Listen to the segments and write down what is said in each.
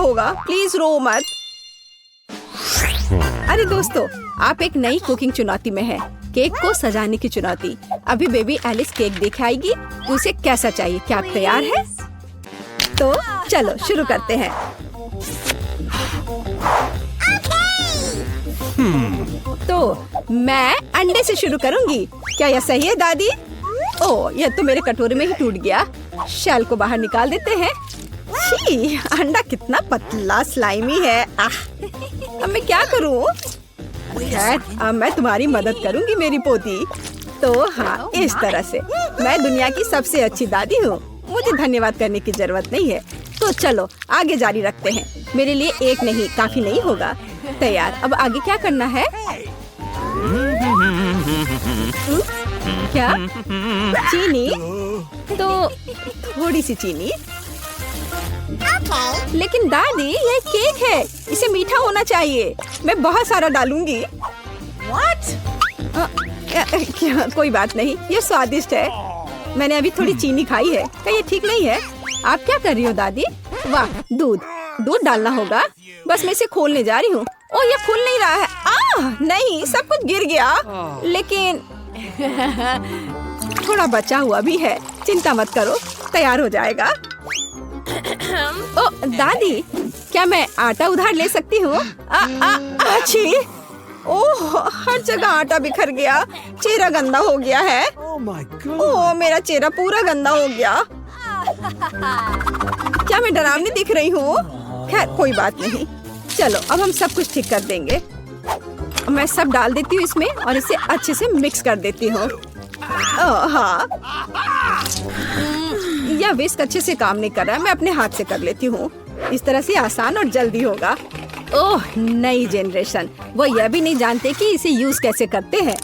होगा, प्लीज रो मत। अरे दोस्तों, आप एक नई कुकिंग चुनौती में हैं। केक को सजाने की चुनौती। अभी बेबी एलिस केक देख आएगी तो उसे कैसा चाहिए। क्या आप तैयार हैं? तो चलो शुरू करते हैं। तो मैं अंडे से शुरू करूंगी। क्या यह सही है दादी? ओह, यह तो मेरे कटोरे में ही टूट गया। शेल को बाहर निकाल देते हैं। छी, अंडा कितना पतला स्लाइमी है। अब मैं क्या करूं? खैर, अब मैं तुम्हारी मदद करूंगी मेरी पोती। तो हाँ, इस तरह से मैं दुनिया की सबसे अच्छी दादी हूँ। मुझे धन्यवाद करने की जरूरत नहीं है। तो चलो आगे जारी रखते हैं। मेरे लिए एक नहीं काफी नहीं होगा। तैयार। अब आगे क्या करना है? क्या? चीनी? तो थोड़ी सी चीनी। लेकिन दादी, ये केक है, इसे मीठा होना चाहिए। मैं बहुत सारा डालूंगी। क्या? कोई बात नहीं, ये स्वादिष्ट है। मैंने अभी थोड़ी चीनी खाई है। क्या ये ठीक नहीं है? आप क्या कर रही हो दादी? वाह, दूध डालना होगा। बस मैं इसे खोलने जा रही हूँ। ओह, ये खुल नहीं रहा है। नहीं, सब कुछ गिर गया। लेकिन थोड़ा बचा हुआ भी है। चिंता मत करो, तैयार हो जाएगा। ओह दादी, क्या मैं आटा उधार ले सकती हूँ? अच्छी। ओह, हर जगह आटा बिखर गया। चेहरा गंदा हो गया है। ओह, मेरा चेहरा पूरा गंदा हो गया। क्या मैं डरावनी दिख रही हूँ? खैर, कोई बात नहीं। चलो अब हम सब कुछ ठीक कर देंगे। मैं सब डाल देती हूँ इसमें और इसे अच्छे से मिक्स कर देती हूँ। हाँ, यह विस्क अच्छे से काम नहीं कर रहा है। मैं अपने हाथ से कर लेती हूँ। इस तरह से आसान और जल्दी होगा। ओह, नई जनरेशन, वो यह भी नहीं जानते कि इसे यूज कैसे करते हैं।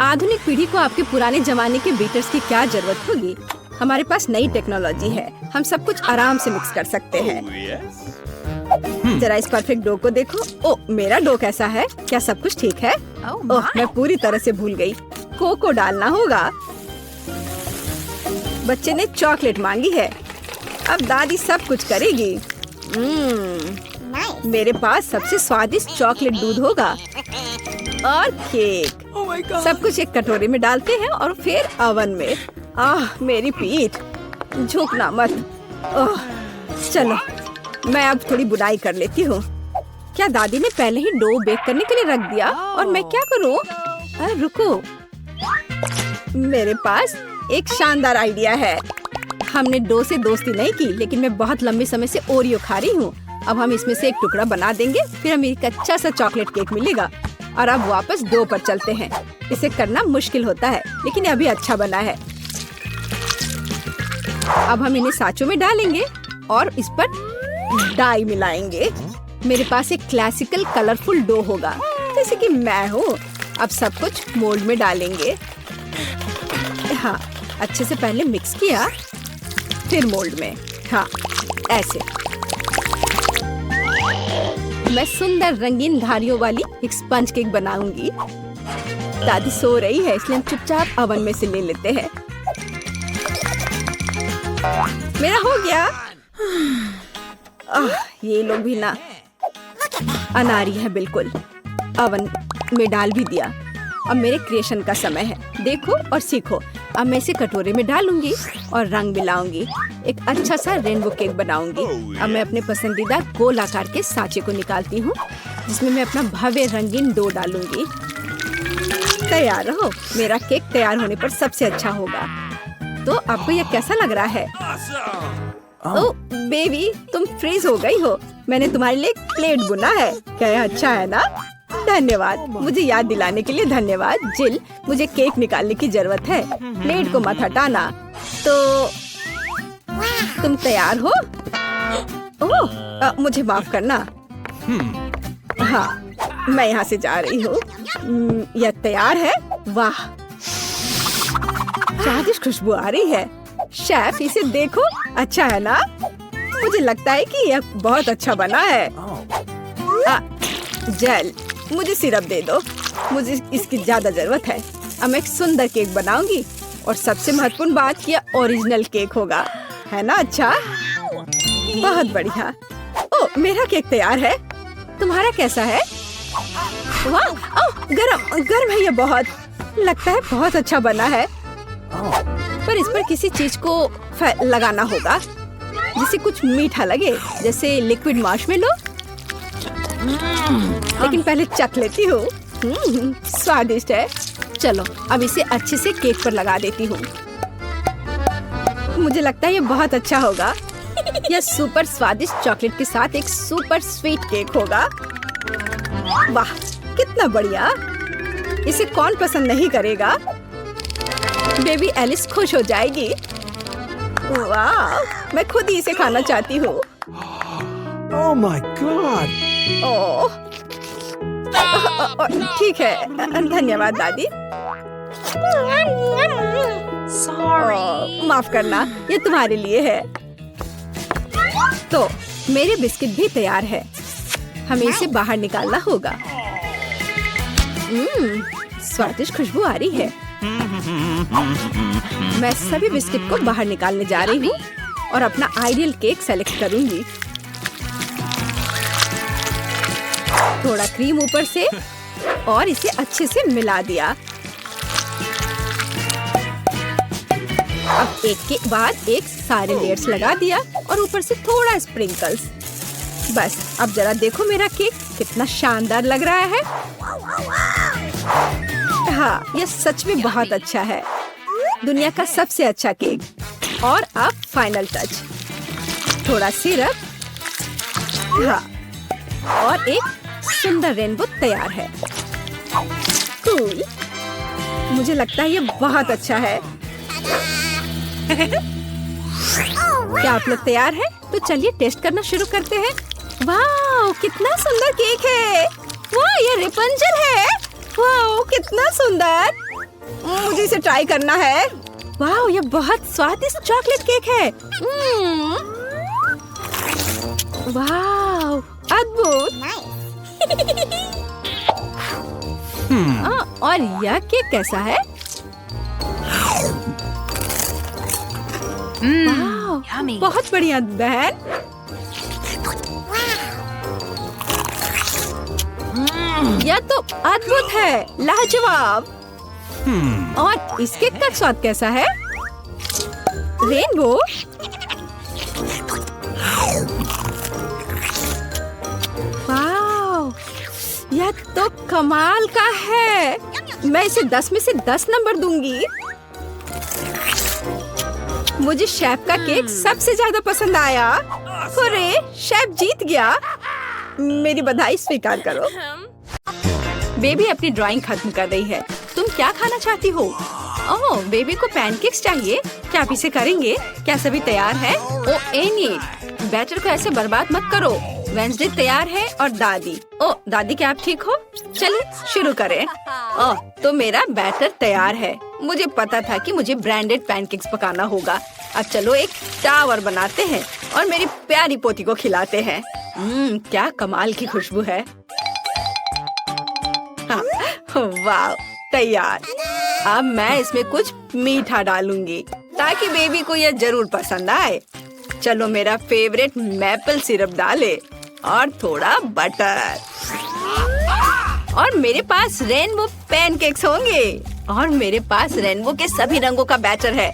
आधुनिक पीढ़ी को आपके पुराने जमाने के बीटर्स की क्या जरूरत होगी? हमारे पास नई टेक्नोलॉजी है। हम सब कुछ आराम से मिक्स कर सकते हैं। जरा इस परफेक्ट डो को देखो। ओह, मेरा डो कैसा है? क्या सब कुछ ठीक है? ओह, मैं पूरी तरह से भूल गई। कोको डालना होगा। बच्चे ने चॉकलेट मांगी है। अब दादी सब कुछ करेगी। मेरे पास सबसे स्वादिष्ट चॉकलेट दूध होगा और केक। सब कुछ एक कटोरे में डालते हैं और फिर ओवन में। मेरी पीठ, झुकना मत। चलो, मैं अब थोड़ी बुनाई कर लेती हूँ। क्या दादी ने पहले ही डो बेक करने के लिए रख दिया? और मैं क्या करूँ? रुको, मेरे पास एक शानदार आइडिया है। हमने डो से दोस्ती नहीं की, लेकिन मैं बहुत लंबे समय से ओरियो खा रही हूँ। अब हम इसमें से एक टुकड़ा बना देंगे, फिर हमें एक अच्छा सा चॉकलेट केक मिलेगा। और अब वापस डो पर चलते हैं। इसे करना मुश्किल होता है, लेकिन अभी अच्छा बना है। अब हम इन्हें साँचों में डालेंगे और इस पर डाई मिलाएंगे। मेरे पास एक क्लासिकल कलरफुल डो होगा, जैसे कि मैं हूँ। अब सब कुछ मोल्ड में डालेंगे। हाँ, अच्छे से पहले मिक्स किया, फिर मोल्ड में। हाँ, ऐसे। मैं सुंदर रंगीन धारियों वाली एक स्पंज केक बनाऊंगी। दादी सो रही है, इसलिए हम चुपचाप ओवन में से ले लेते हैं। मेरा हो गया। ये लोग भी ना अनारी है बिल्कुल। ओवन में डाल भी दिया। अब मेरे क्रिएशन का समय है। देखो और सीखो। अब मैं इसे कटोरे में डालूंगी और रंग मिलाऊंगी। एक अच्छा सा रेनबो केक बनाऊंगी। अब मैं अपने पसंदीदा गोल आकार के सांचे को निकालती हूँ, जिसमें मैं अपना भव्य रंगीन डो डालूंगी। तैयार रहो, मेरा केक तैयार होने पर सबसे अच्छा होगा। तो आपको यह कैसा लग रहा है? ओह बेबी, तुम फ्रीज हो गई हो। मैंने तुम्हारे लिए एक प्लेट बुना है। क्या यह अच्छा है ना? धन्यवाद, मुझे याद दिलाने के लिए धन्यवाद। जिल, मुझे केक निकालने की जरूरत है। प्लेट को मत हटाना। तो तुम तैयार हो? ओह, मुझे माफ करना। हाँ, मैं यहाँ से जा रही हूँ। यह तैयार है। वाह, स्वादिष्ट खुशबू आ रही है। शेफ, इसे देखो, अच्छा है ना? मुझे लगता है कि यह बहुत अच्छा बना है। जेल, मुझे सिरप दे दो। मुझे इसकी ज्यादा जरूरत है। अब मैं एक सुंदर केक बनाऊंगी और सबसे महत्वपूर्ण बात, यह ओरिजिनल केक होगा, है ना? अच्छा, बहुत बढ़िया। ओह, मेरा केक तैयार है। तुम्हारा कैसा है? वाह, गरम गरम है ये बहुत। लगता है बहुत अच्छा बना है। पर इस पर किसी चीज को लगाना होगा जिससे कुछ मीठा लगे, जैसे लिक्विड मार्शमेलो। लेकिन पहले चख लेती हूँ। स्वादिष्ट है। चलो अब इसे अच्छे से केक पर लगा देती हूँ। मुझे लगता है ये बहुत अच्छा होगा। यह सुपर स्वादिष्ट चॉकलेट के साथ एक सुपर स्वीट केक होगा। वाह, कितना बढ़िया। इसे कौन पसंद नहीं करेगा? बेबी एलिस खुश हो जाएगी। वाह, मैं खुद ही इसे खाना चाहती हूँ। Oh my God! ओह, ठीक है, धन्यवाद दादी। माफ करना, ये तुम्हारे लिए है। तो मेरे बिस्किट भी तैयार है। हमें इसे बाहर निकालना होगा। स्वादिष्ट खुशबू आ रही है। मैं सभी बिस्किट को बाहर निकालने जा रही हूँ और अपना आइडियल केक सेलेक्ट करूंगी। थोड़ा क्रीम ऊपर से और इसे अच्छे से मिला दिया। अब एक के बाद एक सारे लेयर्स लगा दिया और ऊपर से थोड़ा स्प्रिंकल्स। बस अब जरा देखो मेरा केक कितना शानदार लग रहा है। हाँ, ये सच में बहुत अच्छा है। दुनिया का सबसे अच्छा केक। और अब फाइनल टच, थोड़ा सिरप। हाँ, और एक सुंदर रेनबो तैयार है। कूल। मुझे लगता है ये बहुत अच्छा है। क्या आप लोग तैयार हैं? तो चलिए टेस्ट करना शुरू करते हैं। वाह, कितना सुंदर केक है। वाह, ये रेपंजल है। वाह, कितना सुंदर। मुझे इसे ट्राई करना है। वाह, ये बहुत स्वादिष्ट चॉकलेट केक है। वाह, अद्भुत। और यह केक कैसा है? वाह, बहुत बढ़िया बहन। यह तो अद्भुत है, लाजवाब। और इस केक का स्वाद कैसा है? रेनबो। वाह, यह तो कमाल का है। मैं इसे 10 में से 10 नंबर दूंगी। मुझे शेफ का केक सबसे ज्यादा पसंद आया। अरे, शेफ जीत गया। मेरी बधाई स्वीकार करो। बेबी अपनी ड्राइंग खत्म कर रही है। तुम क्या खाना चाहती हो? ओह, बेबी को पैनकेक्स चाहिए। क्या आप इसे करेंगे? क्या सभी तैयार है? ओह एनी, बैटर को ऐसे बर्बाद मत करो। वेंसडे तैयार है और दादी। ओह दादी, क्या आप ठीक हो? चलिए शुरू करें। ओह, तो मेरा बैटर तैयार है। मुझे पता था कि मुझे ब्रांडेड पैनकेक्स पकाना होगा। अब चलो एक टावर बनाते हैं और मेरी प्यारी पोती को खिलाते हैं। क्या कमाल की खुशबू है। वाह, तैयार। अब मैं इसमें कुछ मीठा डालूंगी ताकि बेबी को यह जरूर पसंद आए। चलो मेरा फेवरेट मैपल सिरप डाले और थोड़ा बटर। और मेरे पास रेनबो पैनकेक्स होंगे और मेरे पास रेनबो के सभी रंगों का बैटर है।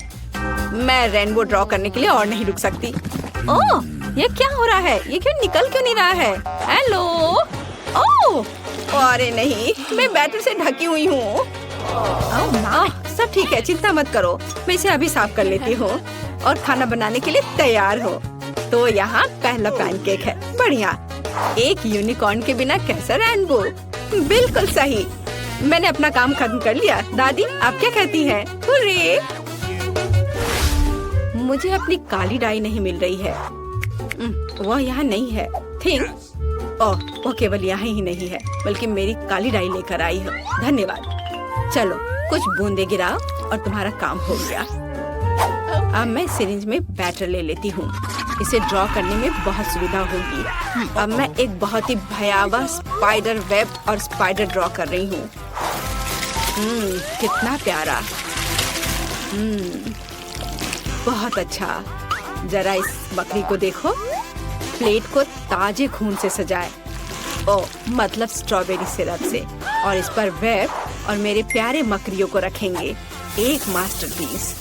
मैं रेनबो ड्रॉ करने के लिए और नहीं रुक सकती। ओह, ये क्या हो रहा है? ये निकल क्यों नहीं रहा है? हेलो। ओह, अरे नहीं, मैं बैटर से ढकी हुई हूँ। सब ठीक है, चिंता मत करो। मैं इसे अभी साफ कर लेती हूँ और खाना बनाने के लिए तैयार हो। तो यहाँ पहला पैनकेक है। बढ़िया। एक यूनिकॉर्न के बिना कैसा रेनबो? बिल्कुल सही। मैंने अपना काम खत्म कर लिया। दादी, आप क्या कहती हैं? हुर्रे! मुझे अपनी काली डाई नहीं मिल रही है। वह यहाँ नहीं है। थिंक ओह, वो केवल यहाँ ही नहीं है, बल्कि मेरी काली डाई लेकर आई है। धन्यवाद। चलो कुछ बूंदे गिराओ और तुम्हारा काम हो गया। अब मैं सिरिंज में बैटर ले लेती हूँ। इसे ड्रॉ करने में बहुत सुविधा होगी। अब मैं एक बहुत ही भयावह स्पाइडर वेब और स्पाइडर ड्रॉ कर रही हूँ। कितना प्यारा। बहुत अच्छा। जरा इस बकरी को देखो। प्लेट को ताजे खून से सजाए, ओ मतलब स्ट्रॉबेरी सिरप से, और इस पर वेब और मेरे प्यारे मकड़ियों को रखेंगे। एक मास्टरपीस।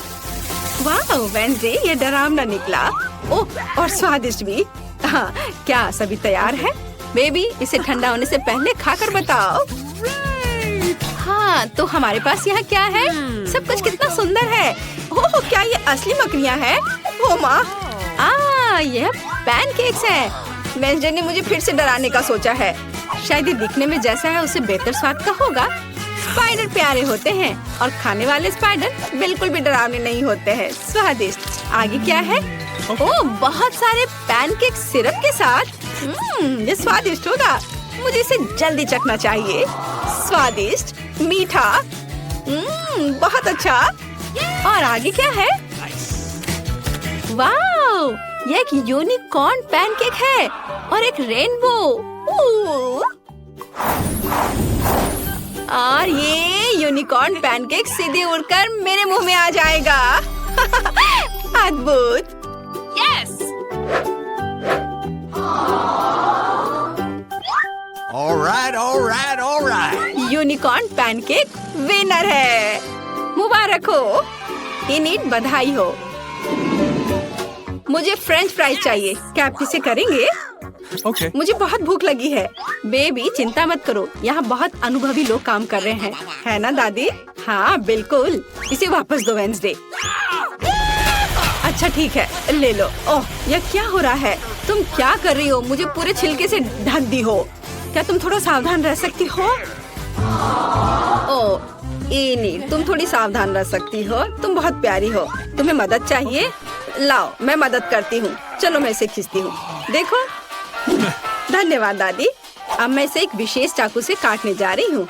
वाह वेंसडे, ये डरावना निकला। ओह और स्वादिष्ट भी। हाँ, क्या सभी तैयार है? बेबी, इसे ठंडा होने से पहले खाकर बताओ। हाँ, तो हमारे पास यहाँ क्या है? सब कुछ कितना सुंदर है। ओह, क्या ये असली मकड़ियाँ हैं? ओह माँ, यह पैनकेक्स हैं। वेंसडे ने मुझे फिर से डराने का सोचा है। शायद ये दिखने में जैसा है उससे बेहतर स्वाद का होगा। स्पाइडर प्यारे होते हैं और खाने वाले स्पाइडर बिल्कुल भी डरावने नहीं होते हैं। स्वादिष्ट। आगे क्या है? ओह, बहुत सारे पैनकेक सिरप के साथ। ये स्वादिष्ट होगा। मुझे इसे जल्दी चखना चाहिए। स्वादिष्ट, मीठा, बहुत अच्छा। और आगे क्या है? वाओ, ये एक यूनिकॉर्न पैनकेक है और एक रेनबो। और ये यूनिकॉर्न पैनकेक सीधे उड़कर मेरे मुंह में आ जाएगा। अद्भुत। Yes. All right. Unicorn pancake winner है। मुबारक हो। इनिट, बधाई हो। मुझे फ्रेंच फ्राइज चाहिए। क्या आप इसे करेंगे? Okay. मुझे बहुत भूख लगी है। बेबी, चिंता मत करो, यहाँ बहुत अनुभवी लोग काम कर रहे हैं, है ना दादी? हाँ बिल्कुल। इसे वापस दो वेंसडे। अच्छा ठीक है, ले लो। ओह, यह क्या हो रहा है? तुम क्या कर रही हो? मुझे पूरे छिलके से ढक दी हो। क्या तुम थोड़ा सावधान रह सकती हो? ओह इनी, तुम थोड़ी सावधान रह सकती हो। तुम बहुत प्यारी हो। तुम्हें मदद चाहिए? लाओ, मैं मदद करती हूँ। चलो मैं इसे खींचती हूँ। देखो। धन्यवाद दादी। अब मैं इसे एक विशेष चाकू से काटने जा रही हूँ।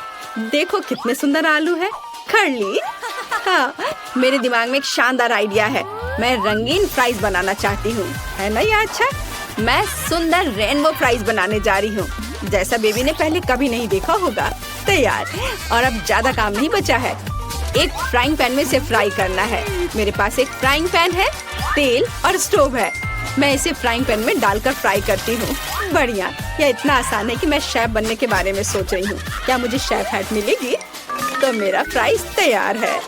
देखो कितने सुंदर आलू है। खरली। हाँ, मेरे दिमाग में एक शानदार आइडिया है। मैं रंगीन फ्राइज बनाना चाहती हूँ, है ना? ये अच्छा। मैं सुंदर रेनबो फ्राइज बनाने जा रही हूँ, जैसा बेबी ने पहले कभी नहीं देखा होगा। तैयार। और अब ज्यादा काम नहीं बचा है। एक फ्राइंग पैन में इसे फ्राई करना है। मेरे पास एक फ्राइंग पैन है, तेल और स्टोव है। मैं इसे फ्राइंग पैन में डालकर फ्राई करती हूँ। बढ़िया। यह इतना आसान है कि मैं शेफ बनने के बारे में सोच रही हूँ। क्या मुझे शेफ हैट मिलेगी? तो मेरा फ्राइज तैयार है।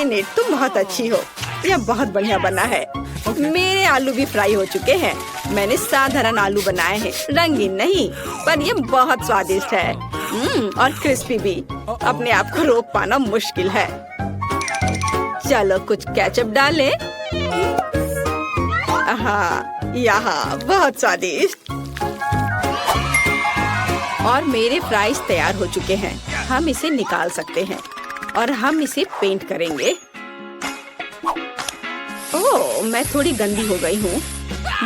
इनिट, तुम बहुत अच्छी हो। यह बहुत बढ़िया बना है। मेरे आलू भी फ्राई हो चुके हैं। मैंने साधारण आलू बनाए हैं, रंगीन नहीं, पर ये बहुत स्वादिष्ट है। और क्रिस्पी भी। अपने आप को रोक पाना मुश्किल है। चलो कुछ केचप डालें। हाँ, यहाँ बहुत स्वादिष्ट। और मेरे फ्राइज तैयार हो चुके हैं। हम इसे निकाल सकते हैं और हम इसे पेंट करेंगे। ओह, मैं थोड़ी गंदी हो गई हूँ।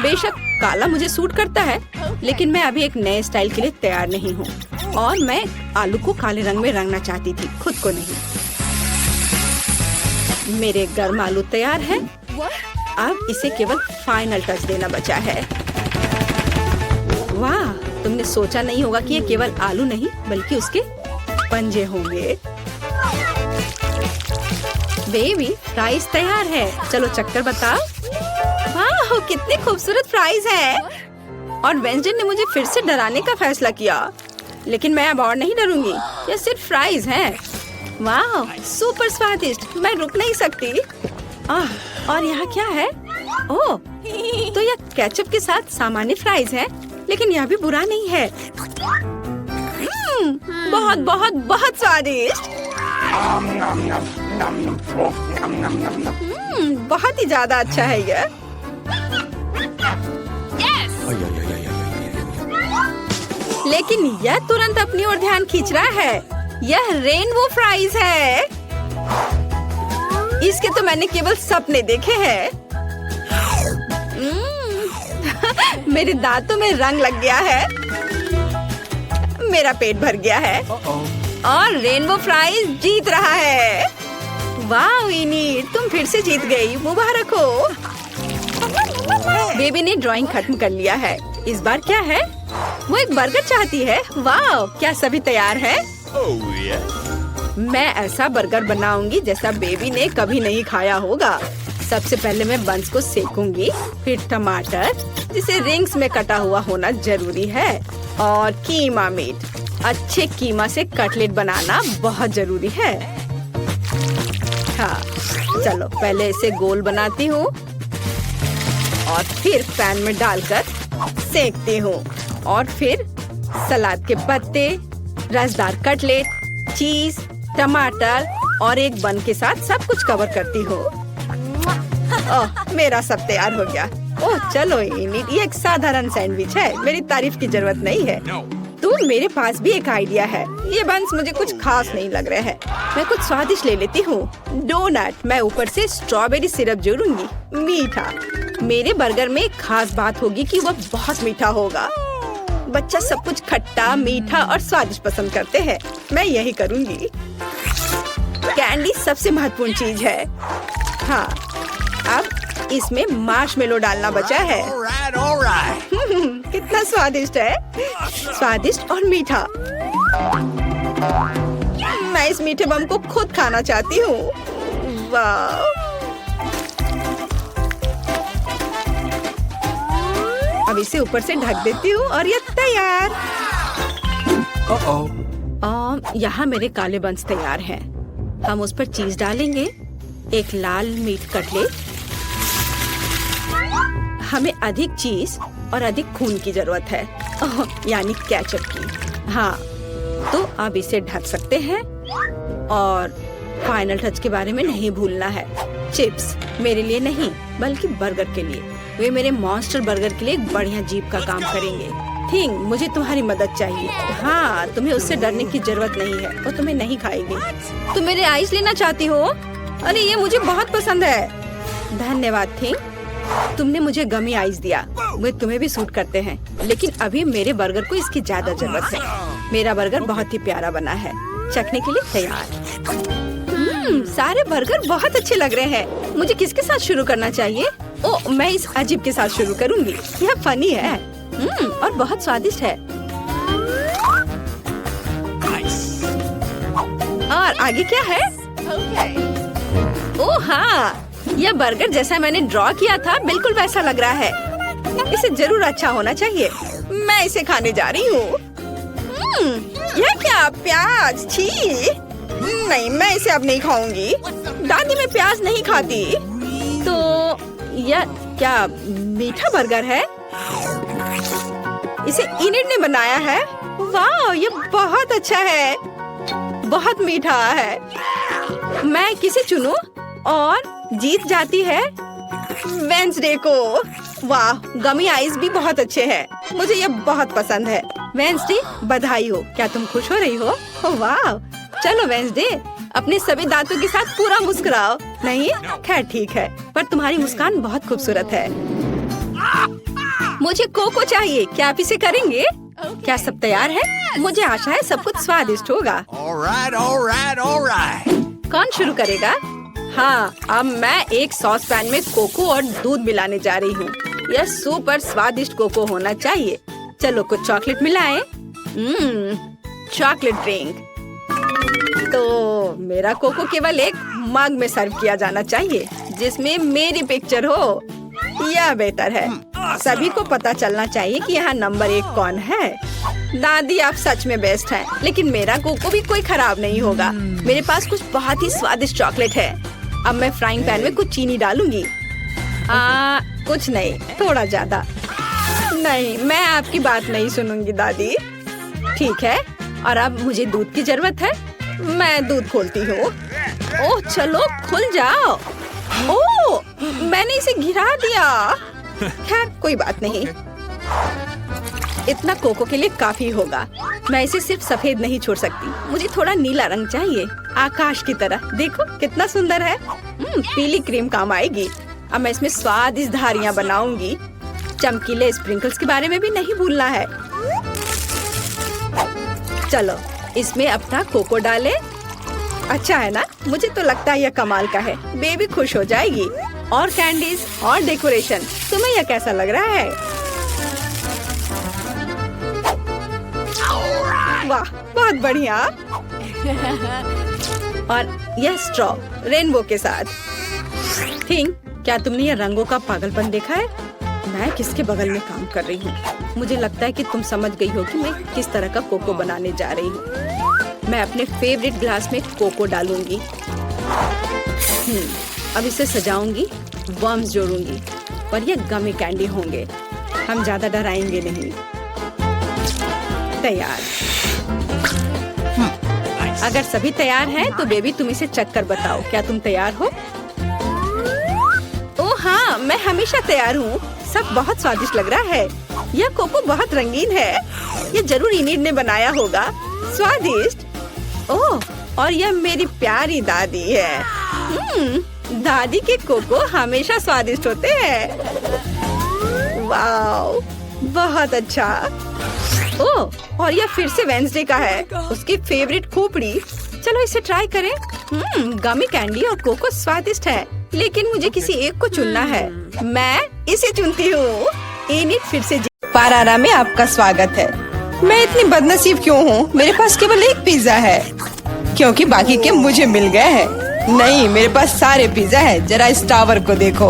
बेशक काला मुझे सूट करता है, लेकिन मैं अभी एक नए स्टाइल के लिए तैयार नहीं हूँ। और मैं आलू को काले रंग में रंगना चाहती थी, खुद को नहीं। मेरे गर्म आलू तैयार है। अब इसे केवल फाइनल टच देना बचा है। वाह, तुमने सोचा नहीं होगा कि ये केवल आलू नहीं बल्कि उसके पंजे होंगे। बेबी, फ्राइज तैयार है। चलो चक्कर बताओ। वाह, कितने खूबसूरत फ्राइज हैं। और वेंसडे ने मुझे फिर से डराने का फैसला किया, लेकिन मैं अब और नहीं डरूंगी। ये सिर्फ फ्राइज हैं। वाह, सुपर स्वादिष्ट। मैं रुक नहीं सकती। और यहाँ क्या है? ओह, तो यह केचप के साथ सामान्य फ्राइज है, लेकिन यह भी बुरा नहीं है। बहुत बहुत बहुत स्वादिष्ट। बहुत ही ज्यादा अच्छा है यह। लेकिन यह तुरंत अपनी ओर ध्यान खींच रहा है। यह रेनबो फ्राइज है। इसके तो मैंने केवल सपने देखे हैं। मेरे दांतों में रंग लग गया है। मेरा पेट भर गया है। और रेनबो फ्राइज जीत रहा है। वाह इनी, तुम फिर से जीत गई। मुबारक हो। बेबी ने ड्राइंग खत्म कर लिया है। इस बार क्या है? वो एक बर्गर चाहती है। वाह, क्या सभी तैयार है? मैं ऐसा बर्गर बनाऊंगी जैसा बेबी ने कभी नहीं खाया होगा। सबसे पहले मैं बंस को सेकूंगी, फिर टमाटर जिसे रिंग्स में कटा हुआ होना जरूरी है, और कीमा मीट। अच्छे कीमा से कटलेट बनाना बहुत जरूरी है। हाँ, चलो पहले इसे गोल बनाती हूँ और फिर पैन में डालकर सेकती हूँ, और फिर सलाद के पत्ते, रसदार कटलेट, चीज, टमाटर और एक बन के साथ सब कुछ कवर करती हूँ। ओह, मेरा सब तैयार हो गया। ओह चलो इनिट, ये एक साधारण सैंडविच है, मेरी तारीफ की जरूरत नहीं है। तो मेरे पास भी एक आइडिया है। ये बंस मुझे कुछ खास नहीं लग रहा है, मैं कुछ स्वादिष्ट ले लेती हूँ। डोनट, मैं ऊपर से स्ट्रॉबेरी सिरप जोड़ूंगी। मीठा, मेरे बर्गर में एक खास बात होगी कि वह बहुत मीठा होगा। बच्चा सब कुछ खट्टा, मीठा और स्वादिष्ट पसंद करते हैं, मैं यही करूँगी। कैंडी सबसे महत्वपूर्ण चीज है। हाँ, अब इसमें मार्शमेलो डालना बचा है। All right. कितना स्वादिष्ट है, स्वादिष्ट और मीठा। मैं इस मीठे बम को खुद खाना चाहती हूँ। वाह! अब इसे ऊपर से ढक देती हूँ और ये तैयार। यहाँ मेरे काले बंस तैयार हैं। हम उस पर चीज डालेंगे, एक लाल मीट कटलेट। हमें अधिक चीज और अधिक खून की जरूरत है, यानी केचप की। हाँ, तो अब इसे ढक सकते हैं। और फाइनल टच के बारे में नहीं भूलना है, चिप्स मेरे लिए नहीं बल्कि बर्गर के लिए। वे मेरे मॉन्स्टर बर्गर के लिए एक बढ़िया जीप का काम करेंगे। थिंग, मुझे तुम्हारी मदद चाहिए। हाँ, तुम्हें उससे डरने की जरूरत नहीं है, वो तुम्हें नहीं खाएगी। तुम मेरे आइस लेना चाहती हो? अरे ये मुझे बहुत पसंद है। धन्यवाद थिंग, तुमने मुझे गमी आइस दिया, वे तुम्हें भी सूट करते हैं। लेकिन अभी मेरे बर्गर को इसकी ज्यादा जरूरत है। मेरा बर्गर बहुत ही प्यारा बना है, चखने के लिए तैयार। सारे बर्गर बहुत अच्छे लग रहे हैं। मुझे किसके साथ शुरू करना चाहिए? ओह, मैं इस अजीब के साथ शुरू करूंगी। यह फनी है और बहुत स्वादिष्ट है। और आगे क्या है? ओह हाँ, यह बर्गर जैसा मैंने ड्रॉ किया था बिल्कुल वैसा लग रहा है। इसे जरूर अच्छा होना चाहिए। मैं इसे खाने जा रही हूँ। यह क्या, प्याज? छी नहीं, मैं इसे अब नहीं खाऊंगी। दादी मैं प्याज नहीं खाती। तो यह क्या मीठा बर्गर है? इसे इनिट ने बनाया है। वाह, यह बहुत अच्छा है, बहुत मीठा है। मैं किसे चुनूं? और जीत जाती है वेंसडे को। वाह, गमी आइस भी बहुत अच्छे हैं, मुझे ये बहुत पसंद है। वेंसडे, बधाई हो। क्या तुम खुश हो रही हो? वाह, चलो वेंसडे, अपने सभी दांतों के साथ पूरा मुस्कुराओ। नहीं? खैर ठीक है, पर तुम्हारी मुस्कान बहुत खूबसूरत है। मुझे कोको चाहिए, क्या आप इसे करेंगे? क्या सब तैयार है? मुझे आशा है सब कुछ स्वादिष्ट होगा। All right. कौन शुरू करेगा? हाँ, अब मैं एक सॉस पैन में कोको और दूध मिलाने जा रही हूँ। यह सुपर स्वादिष्ट कोको होना चाहिए। चलो कुछ चॉकलेट मिलाएं। Chocolate drink. तो मेरा कोको केवल एक मग में सर्व किया जाना चाहिए जिसमें मेरी पिक्चर हो। यह बेहतर है, सभी को पता चलना चाहिए कि यहाँ नंबर 1 कौन है। दादी आप सच में बेस्ट हैं, लेकिन मेरा कोको भी कोई खराब नहीं होगा। मेरे पास कुछ बहुत ही स्वादिष्ट चॉकलेट है। अब मैं फ्राइंग पैन में कुछ चीनी डालूंगी। कुछ नहीं, थोड़ा ज्यादा। नहीं, मैं आपकी बात नहीं सुनूंगी दादी। ठीक है, और अब मुझे दूध की जरूरत है। मैं दूध खोलती हूँ। ओह चलो खुल जाओ। ओह, मैंने इसे गिरा दिया। खैर कोई बात नहीं, इतना कोको के लिए काफी होगा। मैं इसे सिर्फ सफेद नहीं छोड़ सकती, मुझे थोड़ा नीला रंग चाहिए, आकाश की तरह। देखो कितना सुंदर है। पीली क्रीम काम आएगी। अब मैं इसमें स्वादिष्ट धारियां बनाऊंगी। चमकीले स्प्रिंकल्स के बारे में भी नहीं भूलना है। चलो इसमें अपना कोको डाले। अच्छा है ना? मुझे तो लगता है यह कमाल का है, बेबी खुश हो जाएगी। और कैंडीज और डेकोरेशन, तुम्हें यह कैसा लग रहा है? वाह, बहुत बढ़िया। और यह स्ट्रॉ रेनबो के साथ। थिंक, क्या तुमने ये रंगों का पागलपन देखा है? मैं किसके बगल में काम कर रही हूँ? मुझे लगता है कि तुम समझ गई हो कि मैं किस तरह का कोको बनाने जा रही हूँ। मैं अपने फेवरेट ग्लास में कोको डालूंगी। अब इसे सजाऊंगी, वर्म्स जोड़ूंगी और ये गमी कैंडी होंगे। हम ज्यादा डराएंगे नहीं। तैयार। अगर सभी तैयार हैं तो बेबी तुम इसे चख कर बताओ। क्या तुम तैयार हो? ओह हाँ, मैं हमेशा तैयार हूँ। सब बहुत स्वादिष्ट लग रहा है। यह कोको बहुत रंगीन है। ये जरूर इनिड ने बनाया होगा। स्वादिष्ट। ओह, और यह मेरी प्यारी दादी है। दादी के कोको हमेशा स्वादिष्ट होते हैं। वाओ, बहुत अच्छा। ओह, और यह फिर से वेंसडे का है। उसकी फेवरेट खोपड़ी। चलो इसे ट्राई करें। गमी कैंडी और कोको स्वादिष्ट है, लेकिन मुझे किसी एक को चुनना है। मैं इसे चुनती हूँ। इनिड फिर से पारारा में आपका स्वागत है। मैं इतनी बदनसीब क्यों हूँ? मेरे पास केवल एक पिज्जा है, क्योंकि बाकी के मुझे मिल गए हैं। नहीं, मेरे पास सारे पिज्जा है। जरा इस टावर को देखो।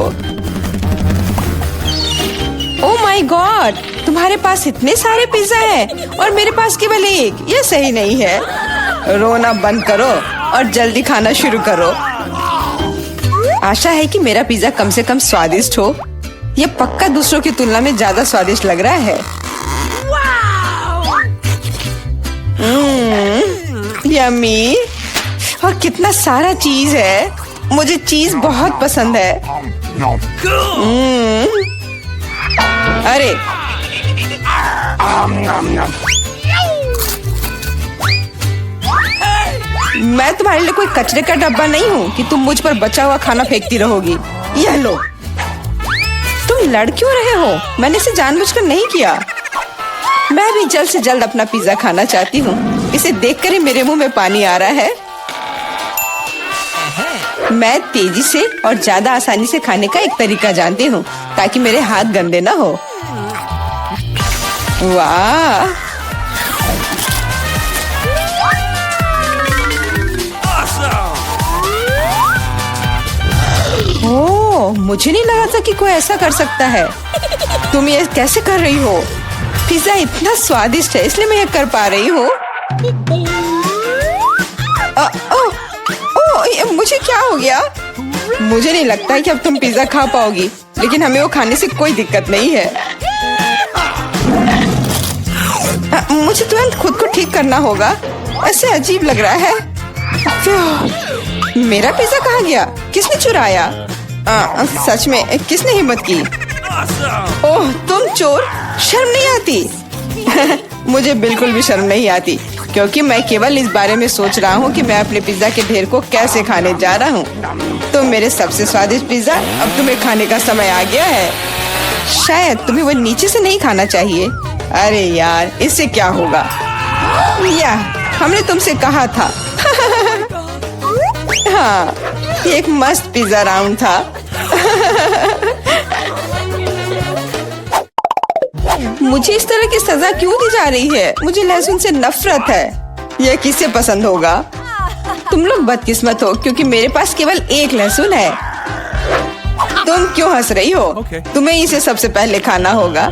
ओह माय गॉड, तुम्हारे पास इतने सारे पिज्जा हैं और मेरे पास केवल एक। ये सही नहीं है। रोना बंद करो और जल्दी खाना शुरू करो। आशा है कि मेरा पिज्जा कम से कम स्वादिष्ट हो। ये पक्का दूसरों की तुलना में ज्यादा स्वादिष्ट लग रहा है। यम्मी। और कितना सारा चीज है। मुझे चीज बहुत पसंद है। अरे मैं तुम्हारे लिए कोई कचरे का डब्बा नहीं हूँ कि तुम मुझ पर बचा हुआ खाना फेंकती रहोगी। यह लो। तुम लड़ क्यों रहे हो? मैंने इसे जानबूझकर नहीं किया। मैं भी जल्द से जल्द अपना पिज्जा खाना चाहती हूँ। इसे देखकर ही मेरे मुंह में पानी आ रहा है। मैं तेजी से और ज्यादा आसानी से खाने का एक तरीका जानती हूँ, ताकि मेरे हाथ गंदे ना हो। वाह, ओह, मुझे नहीं लगा था कि कोई ऐसा कर सकता है। तुम ये कैसे कर रही हो? पिज्जा इतना स्वादिष्ट है, इसलिए मैं ये कर पा रही हूँ। मुझे क्या हो गया? मुझे नहीं लगता कि अब तुम पिज्जा खा पाओगी, लेकिन हमें वो खाने से कोई दिक्कत नहीं है। मुझे तुरंत खुद को ठीक करना होगा। ऐसे अजीब लग रहा है। मेरा पिज्जा कहाँ गया? किसने चुराया? सच में किसने हिम्मत की? ओह, तुम चोर! शर्म नहीं आती? मुझे बिल्कुल भी शर्म नहीं आती, क्योंकि मैं केवल इस बारे में सोच रहा हूँ कि मैं अपने पिज्जा के ढेर को कैसे खाने जा रहा हूँ। तो मेरे सबसे स्वादिष्ट पिज्जा, अब तुम्हें खाने का समय आ गया है। शायद तुम्हें वो नीचे से नहीं खाना चाहिए। अरे यार, इससे क्या होगा? या हमने तुमसे कहा था। हाँ, ये एक मस्त पिज्जा राउंड था। मुझे इस तरह की सजा क्यों दी जा रही है? मुझे लहसुन से नफरत है। यह किसे पसंद होगा? तुम लोग बदकिस्मत हो, क्योंकि मेरे पास केवल एक लहसुन है। तुम क्यों हंस रही हो? तुम्हें इसे सबसे पहले खाना होगा।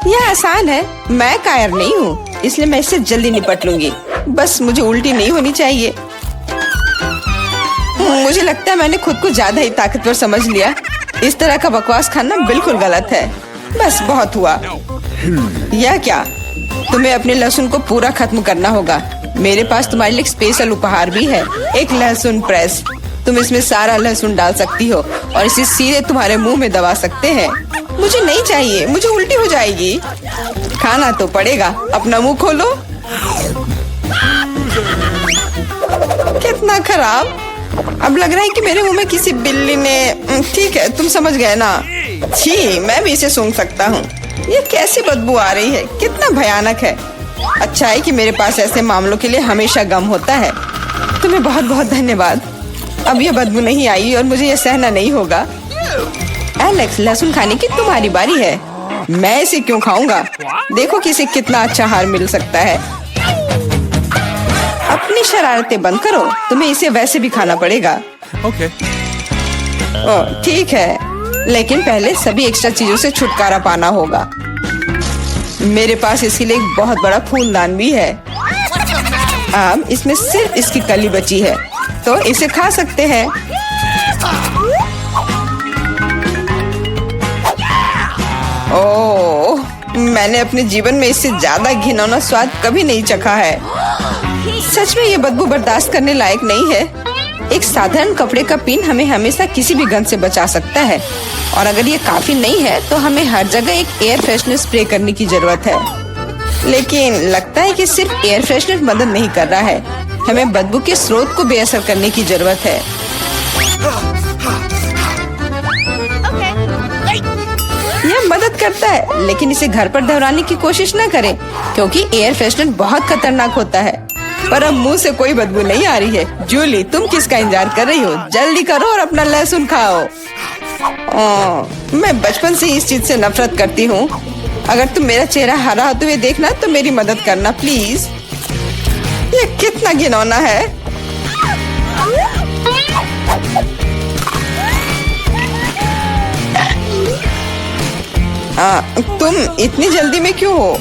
यह आसान है। मैं कायर नहीं हूँ, इसलिए मैं इससे जल्दी निपट लूंगी। बस मुझे उल्टी नहीं होनी चाहिए। मुझे लगता है मैंने खुद को ज्यादा ही ताकतवर समझ लिया। इस तरह का बकवास खाना बिल्कुल गलत है। बस बहुत हुआ। यह क्या? तुम्हें अपने लहसुन को पूरा खत्म करना होगा। मेरे पास तुम्हारे लिए एक स्पेशल उपहार भी है, एक लहसुन प्रेस। तुम इसमें सारा लहसुन डाल सकती हो और इसे सीधे तुम्हारे मुंह में दबा सकते हैं। मुझे नहीं चाहिए, मुझे उल्टी हो जाएगी। खाना तो पड़ेगा। अपना मुंह खोलो। कितना खराब। अब लग रहा है कि मेरे मुंह में किसी बिल्ली ने। ठीक है, तुम समझ गए ना। छी, मैं भी इसे सूंघ सकता हूँ। ये कैसी बदबू आ रही है? कितना भयानक है। अच्छा है कि मेरे पास ऐसे मामलों के लिए हमेशा गम होता है। तुम्हें बहुत बहुत धन्यवाद। अब ये बदबू नहीं आई और मुझे ये सहना नहीं होगा। एलेक्स, लहसुन खाने की तुम्हारी बारी है। मैं इसे क्यों खाऊंगा? देखो कि इसे कितना अच्छा हार मिल सकता है। अपनी शरारतें बंद करो। तुम्हें इसे वैसे भी खाना पड़ेगा। ठीक है, लेकिन पहले सभी एक्स्ट्रा चीजों से छुटकारा पाना होगा। मेरे पास इसके लिए एक बहुत बड़ा फूलदान भी है। अब इसमें सिर्फ इसकी कली बची है, तो इसे खा सकते हैं। ओह, मैंने अपने जीवन में इससे ज्यादा घिनौना स्वाद कभी नहीं चखा है। सच में ये बदबू बर्दाश्त करने लायक नहीं है। एक साधारण कपड़े का पिन हमें हमेशा किसी भी गंध से बचा सकता है, और अगर ये काफी नहीं है तो हमें हर जगह एक एयर फ्रेशनर स्प्रे करने की जरूरत है। लेकिन लगता है कि सिर्फ एयर फ्रेशनर मदद नहीं कर रहा है, हमें बदबू के स्रोत को बेअसर करने की जरूरत है। यह मदद करता है, लेकिन इसे घर पर दोहराने की कोशिश न करें, क्योंकि एयर फ्रेशनर बहुत खतरनाक होता है। पर अब मुंह से कोई बदबू नहीं आ रही है। जूली, तुम किसका इंतजार कर रही हो? जल्दी करो और अपना लहसुन खाओ। मैं बचपन से ही इस चीज से नफरत करती हूँ। अगर तुम मेरा चेहरा हरा होते हुए देखना तो मेरी मदद करना प्लीज। ये कितना घिनौना है। तुम इतनी जल्दी में क्यों हो?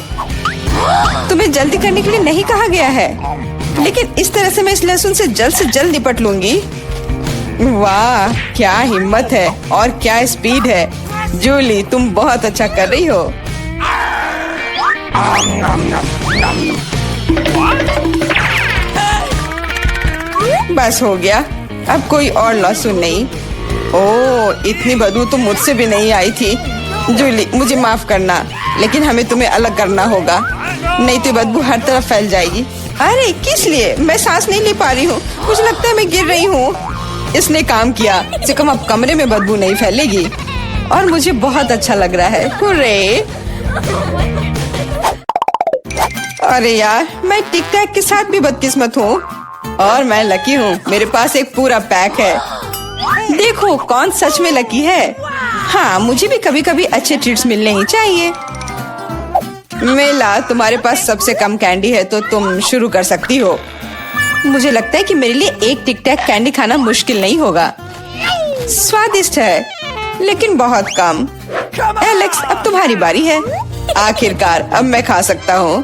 तुम्हें जल्दी करने के लिए नहीं कहा गया है, लेकिन इस तरह से मैं इस लहसुन से जल्द निपट लूंगी। वाह, क्या हिम्मत है और क्या स्पीड है। जूली, तुम बहुत अच्छा कर रही हो। बस हो गया, अब कोई और लहसुन नहीं। ओह, इतनी बदबू तो मुझसे भी नहीं आई थी। जूली, मुझे माफ करना, लेकिन हमें तुम्हें अलग करना होगा, नहीं तो बदबू हर तरफ फैल जाएगी। अरे किस लिए? मैं सांस नहीं ले पा रही हूँ, मुझे लगता है मैं गिर रही हूँ। इसने काम किया, से कम अब कमरे में बदबू नहीं फैलेगी, और मुझे बहुत अच्छा लग रहा है। हुर्रे! अरे यार, मैं टिक टैक के साथ भी बदकिस्मत हूँ, और मैं लकी हूँ, मेरे पास एक पूरा पैक है। देखो कौन सच में लकी है। हाँ, मुझे भी कभी कभी अच्छे ट्रीट्स मिलने ही चाहिए। मेला, तुम्हारे पास सबसे कम कैंडी है, तो तुम शुरू कर सकती हो। मुझे लगता है कि मेरे लिए एक टिक टैक कैंडी खाना मुश्किल नहीं होगा। स्वादिष्ट है, लेकिन बहुत कम। एलेक्स, अब तुम्हारी बारी है। आखिरकार अब मैं खा सकता हूँ।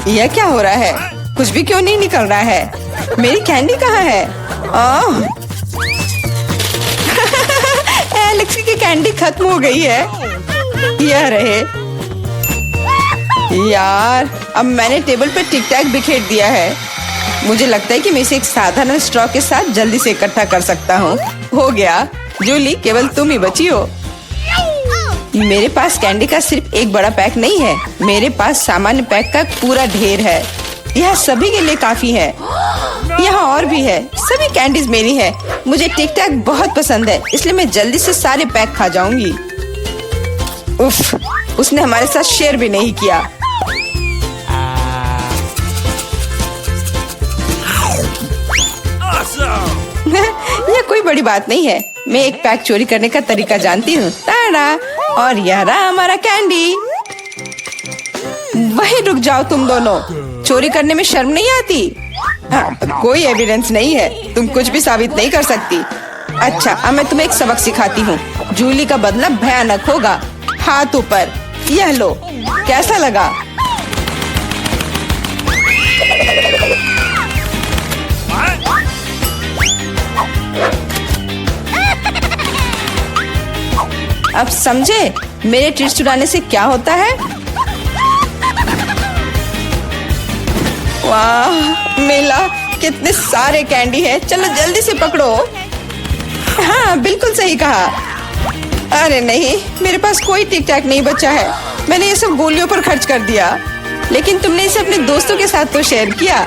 यह क्या हो रहा है? कुछ भी क्यों नहीं निकल रहा है? मेरी कैंडी कहाँ है? एलेक्स की कैंडी खत्म हो गई है। यह रहे। यार, अब मैंने टेबल पे टिक टैक बिखेर दिया है। मुझे लगता है कि मैं इसे एक साधारण स्ट्रॉ के साथ जल्दी से इकट्ठा कर सकता हूँ। हो गया। जूली, केवल तुम ही बची हो। मेरे पास कैंडी का सिर्फ एक बड़ा पैक नहीं है, मेरे पास सामान्य पैक का पूरा ढेर है। यह सभी के लिए काफी है। यहाँ और भी है। सभी कैंडीज मेरी है। मुझे टिक टैक बहुत पसंद है, इसलिए मैं जल्दी से सारे पैक खा जाऊंगी। उफ, उसने हमारे साथ शेयर भी नहीं किया। यह कोई बड़ी बात नहीं है। मैं एक पैक चोरी करने का तरीका जानती हूँ। ताड़ा! और यह रहा हमारा कैंडी। वहीं रुक जाओ तुम दोनों। चोरी करने में शर्म नहीं आती? कोई एविडेंस नहीं है, तुम कुछ भी साबित नहीं कर सकती। अच्छा, अब मैं तुम्हें एक सबक सिखाती हूँ। जूली का बदला भयानक होगा। हाथ ऊपर। यह लो, कैसा लगा? अब समझे मेरे ट्रीट्स चुराने से क्या होता है? वाह मेला, कितने सारे कैंडी है। चलो जल्दी से पकड़ो। हाँ, बिल्कुल सही कहा। अरे नहीं, मेरे पास कोई टिक टैक नहीं बचा है। मैंने ये सब गोलियों पर खर्च कर दिया। लेकिन तुमने इसे अपने दोस्तों के साथ तो शेयर किया।